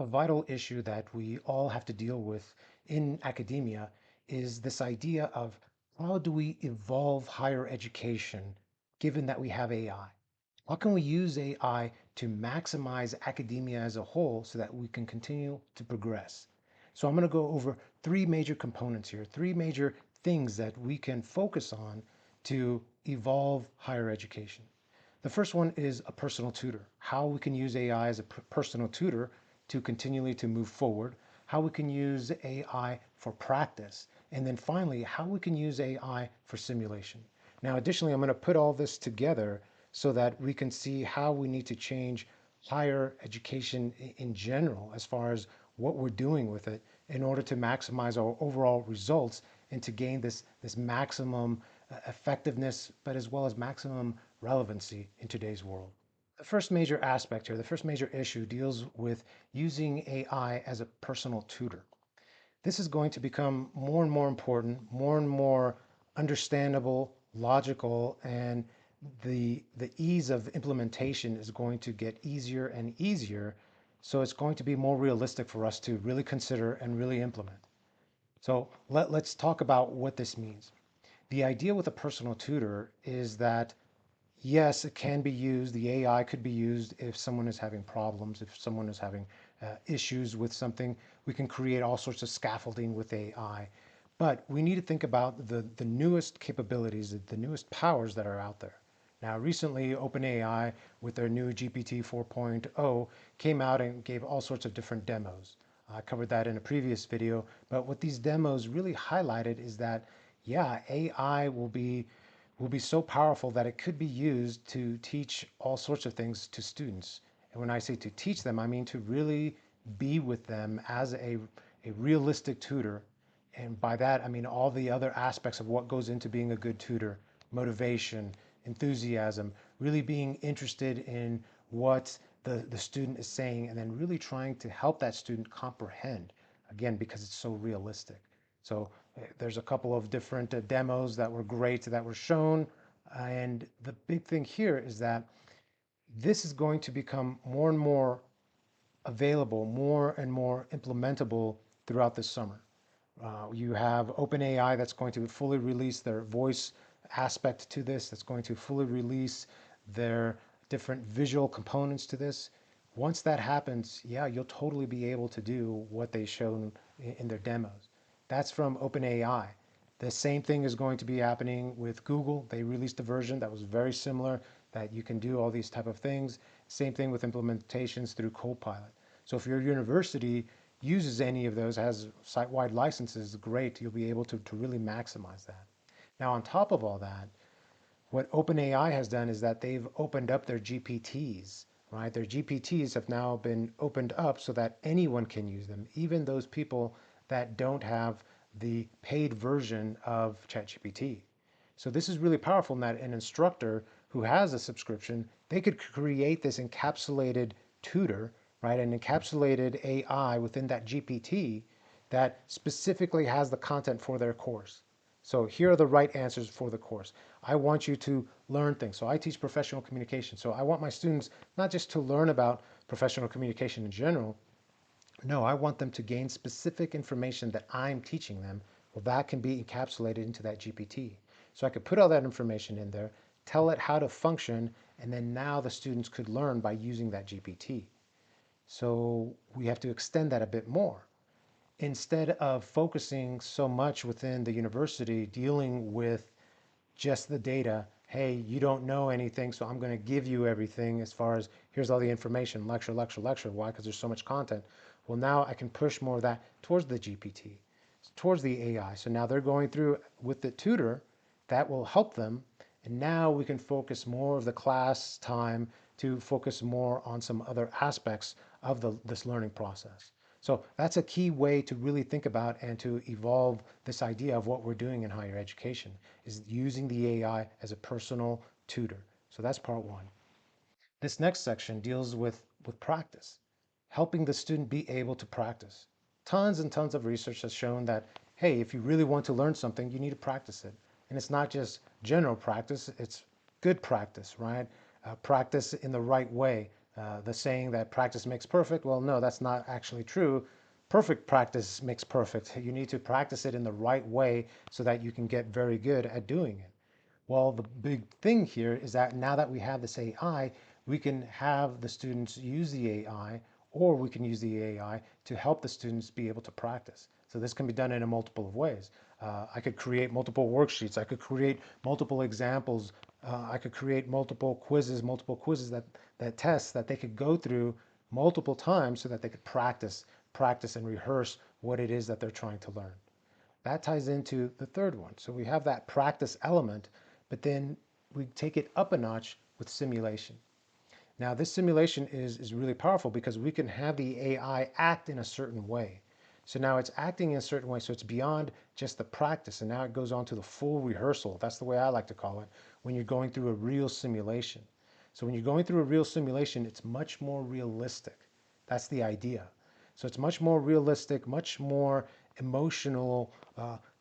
A vital issue that we all have to deal with in academia is this idea of how do we evolve higher education given that we have AI? How can we use AI to maximize academia as a whole so that we can continue to progress? So I'm going to go over three major components here, three major things that we can focus on to evolve higher education. The first one is a personal tutor, how we can use AI as a personal tutor to continually to move forward, how we can use AI for practice, and then finally, how we can use AI for simulation. Now, additionally, I'm going to put all this together so that we can see how we need to change higher education in general as far as what we're doing with it in order to maximize our overall results and to gain this maximum effectiveness, but as well as maximum relevancy in today's world. The first major aspect here, the first major issue deals with using AI as a personal tutor. This is going to become more and more important, more and more understandable, logical, and the ease of implementation is going to get easier and easier. So it's going to be more realistic for us to really consider and really implement. So let's talk about what this means. The idea with a personal tutor is that yes, it can be used. The AI could be used if someone is having problems, if someone is having issues with something. We can create all sorts of scaffolding with AI. But we need to think about the newest capabilities, the newest powers that are out there. Now, recently, OpenAI, with their new GPT 4.0, came out and gave all sorts of different demos. I covered that in a previous video. But what these demos really highlighted is that, yeah, AI will be so powerful that it could be used to teach all sorts of things to students. And when I say to teach them, I mean to really be with them as a realistic tutor. And by that, I mean all the other aspects of what goes into being a good tutor: motivation, enthusiasm, really being interested in what the student is saying, and then really trying to help that student comprehend, again, because it's so realistic. So there's a couple of different demos that were great that were shown. And the big thing here is that this is going to become more and more available, more and more implementable throughout the summer. You have OpenAI that's going to fully release their voice aspect to this, that's going to fully release their different visual components to this. Once that happens, yeah, you'll totally be able to do what they shown in their demos. That's from OpenAI. The same thing is going to be happening with Google. They released a version that was very similar, that you can do all these type of things. Same thing with implementations through Copilot. So if your university uses any of those, has site-wide licenses, great, you'll be able to really maximize that. Now, on top of all that, what OpenAI has done is that they've opened up their GPTs, right? Their GPTs have now been opened up so that anyone can use them, even those people that don't have the paid version of ChatGPT. So this is really powerful in that an instructor who has a subscription, they could create this encapsulated tutor, right? An encapsulated AI within that GPT that specifically has the content for their course. So here are the right answers for the course. I want you to learn things. So I teach professional communication. So I want my students not just to learn about professional communication in general. No, I want them to gain specific information that I'm teaching them. Well, that can be encapsulated into that GPT. So I could put all that information in there, tell it how to function, and then now the students could learn by using that GPT. So we have to extend that a bit more. Instead of focusing so much within the university dealing with just the data, hey, you don't know anything, so I'm going to give you everything as far as here's all the information, lecture, lecture, lecture. Why? Because there's so much content. Well, now I can push more of that towards the GPT, towards the AI. So now they're going through with the tutor that will help them. And now we can focus more of the class time to focus more on some other aspects of this learning process. So that's a key way to really think about and to evolve this idea of what we're doing in higher education, is using the AI as a personal tutor. So that's part one. This next section deals with practice, helping the student be able to practice. Tons and tons of research has shown that, hey, if you really want to learn something, you need to practice it. And it's not just general practice, it's good practice, right? Practice in the right way, The saying that practice makes perfect, well, no, that's not actually true. Perfect practice makes perfect. You need to practice it in the right way so that you can get very good at doing it. Well, the big thing here is that now that we have this AI, we can have the students use the AI, or we can use the AI to help the students be able to practice. So this can be done in a multiple of ways. I could create multiple worksheets. I could create multiple examples. I could create multiple quizzes that tests that they could go through multiple times so that they could practice and rehearse what it is that they're trying to learn. That ties into the third one. So we have that practice element, but then we take it up a notch with simulation. Now, this simulation is really powerful because we can have the AI act in a certain way. So now it's acting in a certain way, so it's beyond just the practice, and now it goes on to the full rehearsal. That's the way I like to call it, when you're going through a real simulation. So when you're going through a real simulation, it's much more realistic. That's the idea. So it's much more realistic, much more emotional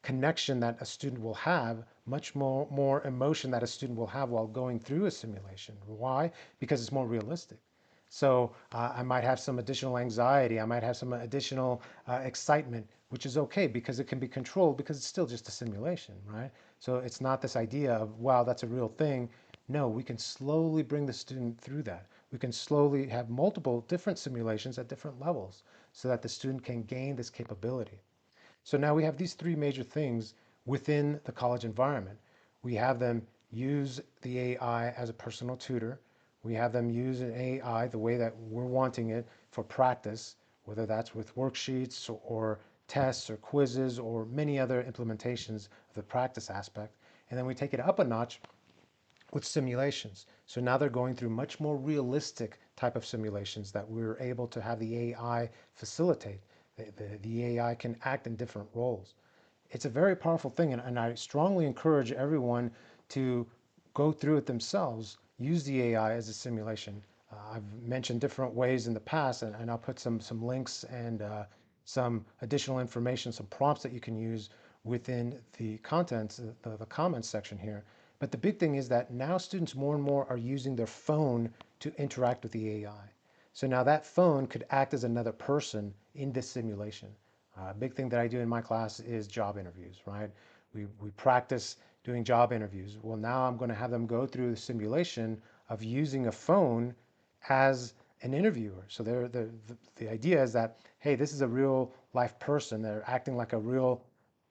connection that a student will have, much more emotion that a student will have while going through a simulation. Why? Because it's more realistic. So I might have some additional anxiety. I might have some additional excitement, which is okay because it can be controlled because it's still just a simulation, right? So it's not this idea of, wow, that's a real thing. No, we can slowly bring the student through that. We can slowly have multiple different simulations at different levels so that the student can gain this capability. So now we have these three major things within the college environment. We have them use the AI as a personal tutor. We have them use an AI the way that we're wanting it for practice, whether that's with worksheets or tests or quizzes or many other implementations of the practice aspect. And then we take it up a notch with simulations. So now they're going through much more realistic type of simulations that we're able to have the AI facilitate. The AI can act in different roles. It's a very powerful thing, and I strongly encourage everyone to go through it themselves, use the AI as a simulation. I've mentioned different ways in the past, and I'll put some links and some additional information, some prompts that you can use within the contents, the comments section here. But the big thing is that now students more and more are using their phone to interact with the AI. So now that phone could act as another person in this simulation. A big thing that I do in my class is job interviews, right? We practice doing job interviews. Well, now I'm going to have them go through the simulation of using a phone as an interviewer. So the idea is that, hey, this is a real life person. They're acting like a real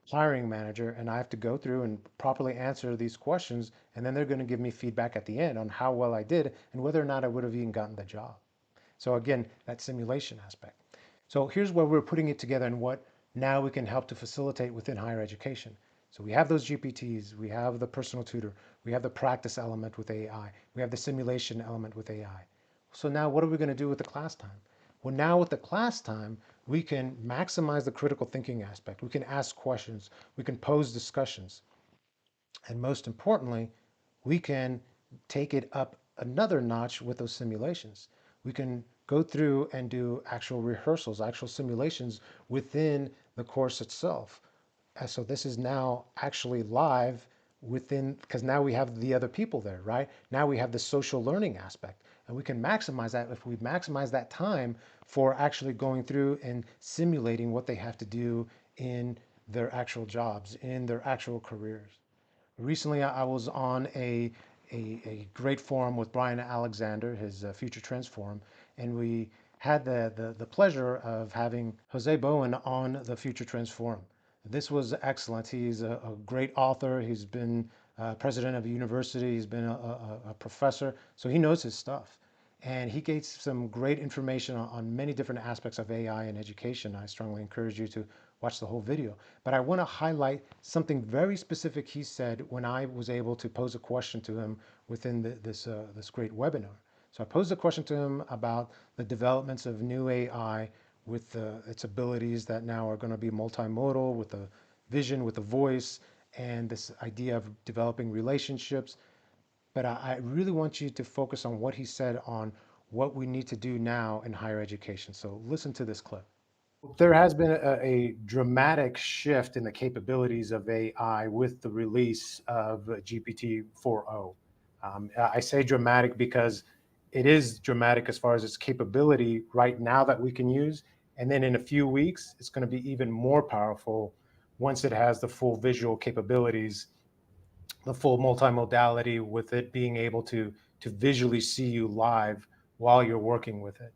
hiring manager, and I have to go through and properly answer these questions. And then they're going to give me feedback at the end on how well I did and whether or not I would have even gotten the job. So again, that simulation aspect. So here's where we're putting it together and what now we can help to facilitate within higher education. So we have those GPTs, we have the personal tutor, we have the practice element with AI, we have the simulation element with AI. So now what are we going to do with the class time? Well, now with the class time, we can maximize the critical thinking aspect. We can ask questions, we can pose discussions, and most importantly, we can take it up another notch with those simulations. We can go through and do actual rehearsals, actual simulations within the course itself. So this is now actually live within, because now we have the other people there, right? Now we have the social learning aspect, and we can maximize that if we maximize that time for actually going through and simulating what they have to do in their actual jobs, in their actual careers. Recently, I was on a great forum with Brian Alexander, his Future Trends forum, and we had the pleasure of having José Bowen on the Future Trends forum. This was excellent. He's a great author. He's been president of a university. He's been a professor, so he knows his stuff. And he gave some great information on many different aspects of AI and education. I strongly encourage you to watch the whole video. But I want to highlight something very specific he said when I was able to pose a question to him within this great webinar. So I posed a question to him about the developments of new AI with its abilities that now are going to be multimodal, with the vision, with the voice, and this idea of developing relationships. But I really want you to focus on what he said on what we need to do now in higher education. So listen to this clip. There has been a dramatic shift in the capabilities of AI with the release of GPT 4.0. I say dramatic because it is dramatic as far as its capability right now that we can use. And then in a few weeks, it's going to be even more powerful once it has the full visual capabilities, the full multimodality, with it being able to visually see you live while you're working with it.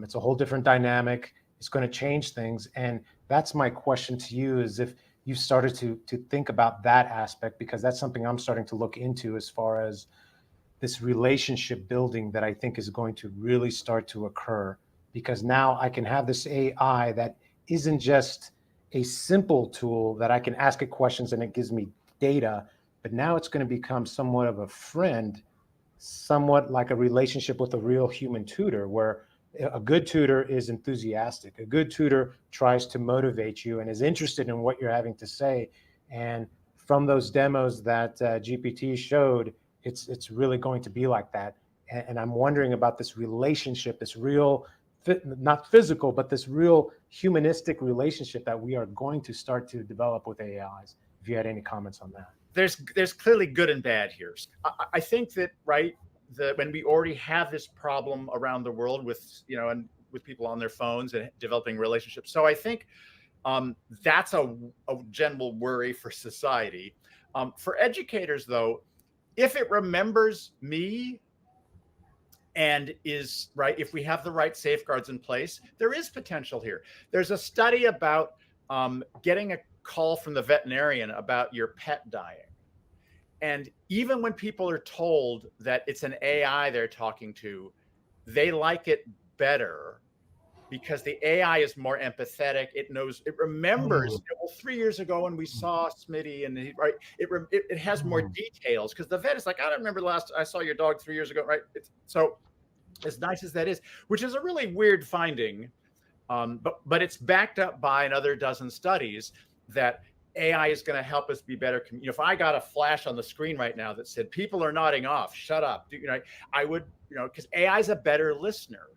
It's a whole different dynamic. It's going to change things, and that's my question to you: is if you've started to think about that aspect, because that's something I'm starting to look into as far as this relationship building that I think is going to really start to occur, because now I can have this AI that isn't just a simple tool that I can ask it questions and it gives me data, but now it's going to become somewhat of a friend, somewhat like a relationship with a real human tutor, where a good tutor is enthusiastic. A good tutor tries to motivate you and is interested in what you're having to say. And from those demos that GPT showed, it's really going to be like that. And I'm wondering about this relationship, this real, not physical, but this real humanistic relationship that we are going to start to develop with AIs. If you had any comments on that. There's clearly good and bad here. I think that, right, when we already have this problem around the world with, and with people on their phones and developing relationships. So I think that's a general worry for society. For educators, though, if it remembers me and is right, if we have the right safeguards in place, there is potential here. There's a study about getting a call from the veterinarian about your pet dying. And even when people are told that it's an AI they're talking to, they like it better because the AI is more empathetic. It knows, it remembers. Well, 3 years ago when we saw Smitty, and right, it has more details because the vet is like, I don't remember the last I saw your dog 3 years ago, right? So as nice as that is, which is a really weird finding, but it's backed up by another dozen studies that AI is going to help us be better. If I got a flash on the screen right now that said people are nodding off, shut up, I would, because AI is a better listener.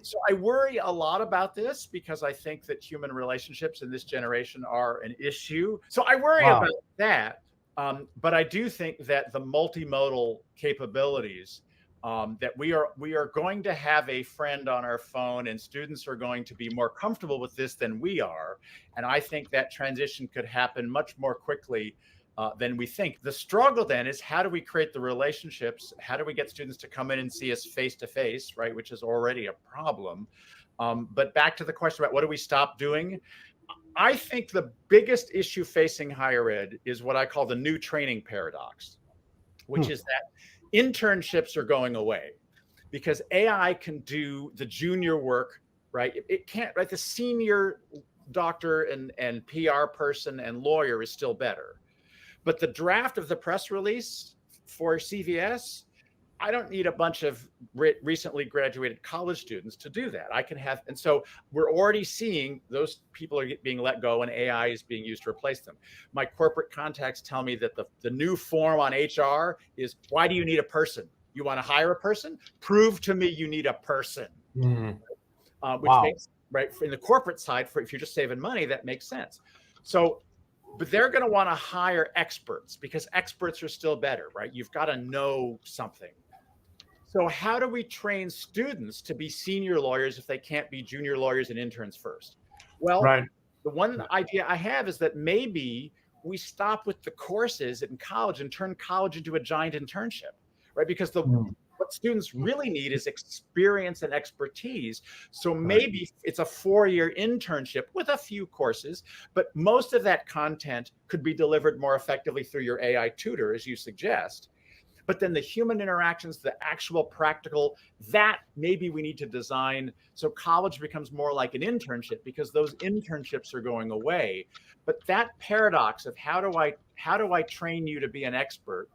So I worry a lot about this because I think that human relationships in this generation are an issue. So I worry about that. But I do think that the multimodal capabilities, that we are going to have a friend on our phone, and students are going to be more comfortable with this than we are. And I think that transition could happen much more quickly than we think. The struggle then is, how do we create the relationships? How do we get students to come in and see us face to face, right? Which is already a problem. But back to the question about what do we stop doing? I think the biggest issue facing higher ed is what I call the new training paradox, which is that internships are going away because AI can do the junior work, right? It can't, right? The senior doctor and PR person and lawyer is still better. But the draft of the press release for CVS, I don't need a bunch of recently graduated college students to do that. I can have, and so we're already seeing those people are being let go and AI is being used to replace them. My corporate contacts tell me that the new form on HR is, why do you need a person? You want to hire a person? Prove to me you need a person. Which makes, right, in the corporate side, for if you're just saving money, that makes sense. So, but they're going to want to hire experts because experts are still better, right? You've got to know something. So how do we train students to be senior lawyers if they can't be junior lawyers and interns first? Well, the one idea I have is that maybe we stop with the courses in college and turn college into a giant internship, right? Because what students really need is experience and expertise. So maybe it's a 4-year internship with a few courses, but most of that content could be delivered more effectively through your AI tutor, as you suggest. But then the human interactions, the actual practical, that maybe we need to design so college becomes more like an internship, because those internships are going away. But that paradox of how do I train you to be an expert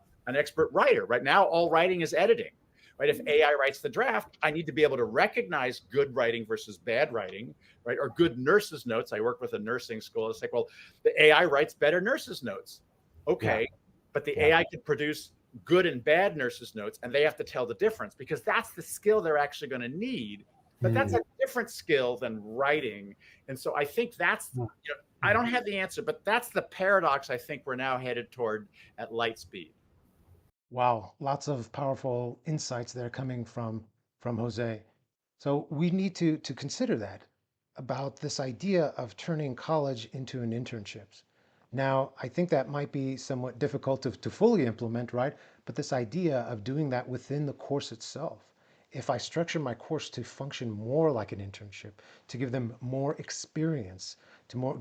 writer? Right now, all writing is editing. Right? If AI writes the draft, I need to be able to recognize good writing versus bad writing, right? Or good nurses' notes. I work with a nursing school. It's like, well, the AI writes better nurses' notes. Okay, but the AI can produce good and bad nurses' notes, and they have to tell the difference, because that's the skill they're actually going to need. But that's a different skill than writing. And so I think that's, I don't have the answer, but that's the paradox I think we're now headed toward at light speed. Wow, lots of powerful insights there coming from Jose. So we need to consider that about this idea of turning college into an internships. Now, I think that might be somewhat difficult to fully implement, right? But this idea of doing that within the course itself. If I structure my course to function more like an internship, to give them more experience,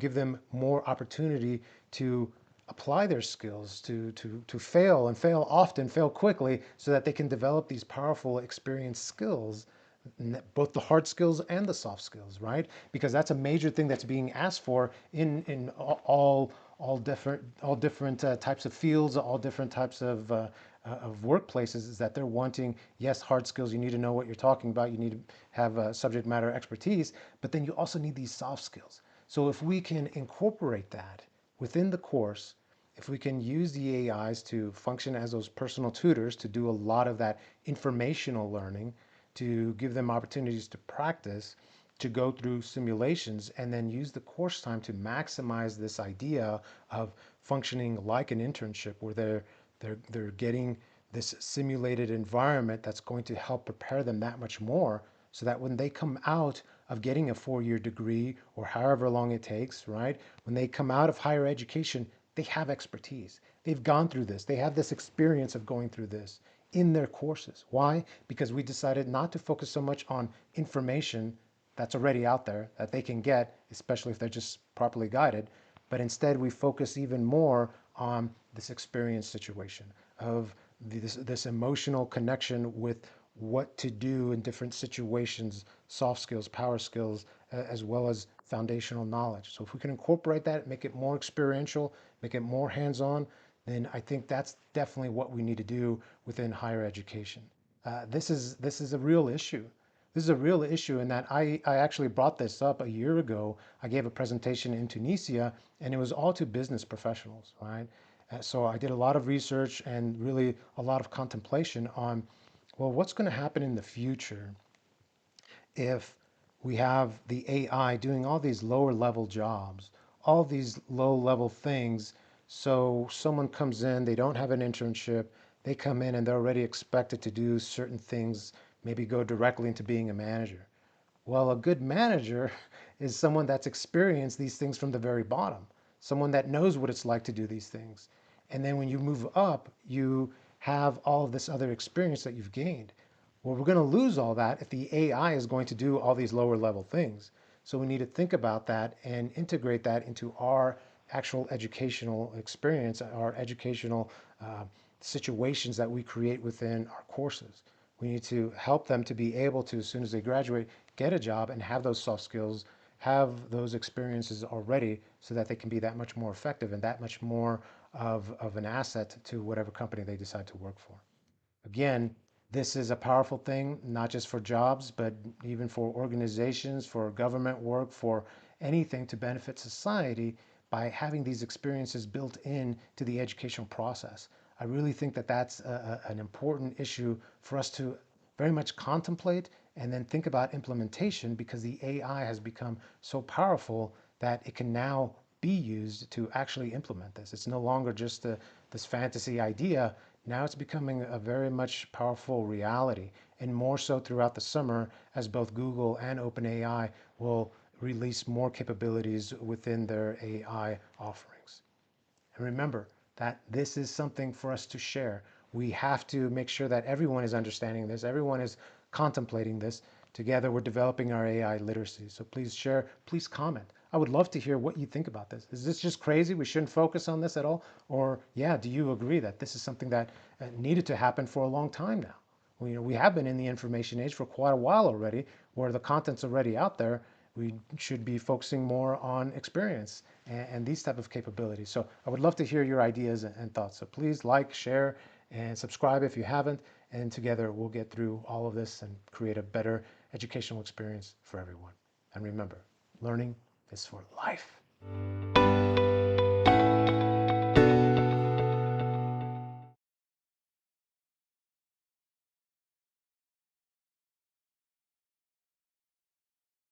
give them more opportunity to apply their skills, to fail and fail often, fail quickly, so that they can develop these powerful experience skills, both the hard skills and the soft skills, right? Because that's a major thing that's being asked for in all different types of fields, all different types of workplaces, is that they're wanting, yes, hard skills. You need to know what you're talking about. You need to have subject matter expertise, but then you also need these soft skills. So if we can incorporate that within the course, if we can use the AIs to function as those personal tutors to do a lot of that informational learning, to give them opportunities to practice, to go through simulations, and then use the course time to maximize this idea of functioning like an internship where they're getting this simulated environment that's going to help prepare them that much more, so that when they come out of getting a 4-year degree or however long it takes, right? When they come out of higher education, they have expertise. They've gone through this. They have this experience of going through this in their courses. Why? Because we decided not to focus so much on information that's already out there that they can get, especially if they're just properly guided, but instead we focus even more on this experience situation of this emotional connection with what to do in different situations, soft skills, power skills, as well as foundational knowledge. So if we can incorporate that, make it more experiential, make it more hands-on, then I think that's definitely what we need to do within higher education. This is a real issue. This is a real issue in that I actually brought this up a year ago. I gave a presentation in Tunisia, and it was all to business professionals, right? So I did a lot of research and really a lot of contemplation on, well, what's going to happen in the future if we have the AI doing all these lower level jobs, all these low level things. So someone comes in, they don't have an internship, they come in and they're already expected to do certain things, maybe go directly into being a manager. Well, a good manager is someone that's experienced these things from the very bottom, someone that knows what it's like to do these things. And then when you move up, you have all of this other experience that you've gained. Well, we're going to lose all that if the AI is going to do all these lower level things. So we need to think about that and integrate that into our actual educational experience, our educational situations that we create within our courses. We need to help them to be able to, as soon as they graduate, get a job and have those soft skills, have those experiences already, so that they can be that much more effective and that much more of an asset to whatever company they decide to work for. Again, this is a powerful thing, not just for jobs, but even for organizations, for government work, for anything to benefit society by having these experiences built in to the educational process. I really think that that's an important issue for us to very much contemplate and then think about implementation, because the AI has become so powerful that it can now be used to actually implement this. It's no longer just this fantasy idea. Now it's becoming a very much powerful reality, and more so throughout the summer as both Google and OpenAI will release more capabilities within their AI offerings. And remember that this is something for us to share. We have to make sure that everyone is understanding this, everyone is contemplating this. Together, we're developing our AI literacy. So please share, please comment. I would love to hear what you think about this. Is this just crazy? We shouldn't focus on this at all? Or, yeah, do you agree that this is something that needed to happen for a long time now? We have been in the information age for quite a while already, where the content's already out there. We should be focusing more on experience and these type of capabilities. So I would love to hear your ideas and thoughts. So please like, share, and subscribe if you haven't. And together we'll get through all of this and create a better educational experience for everyone. And remember, learning is for life.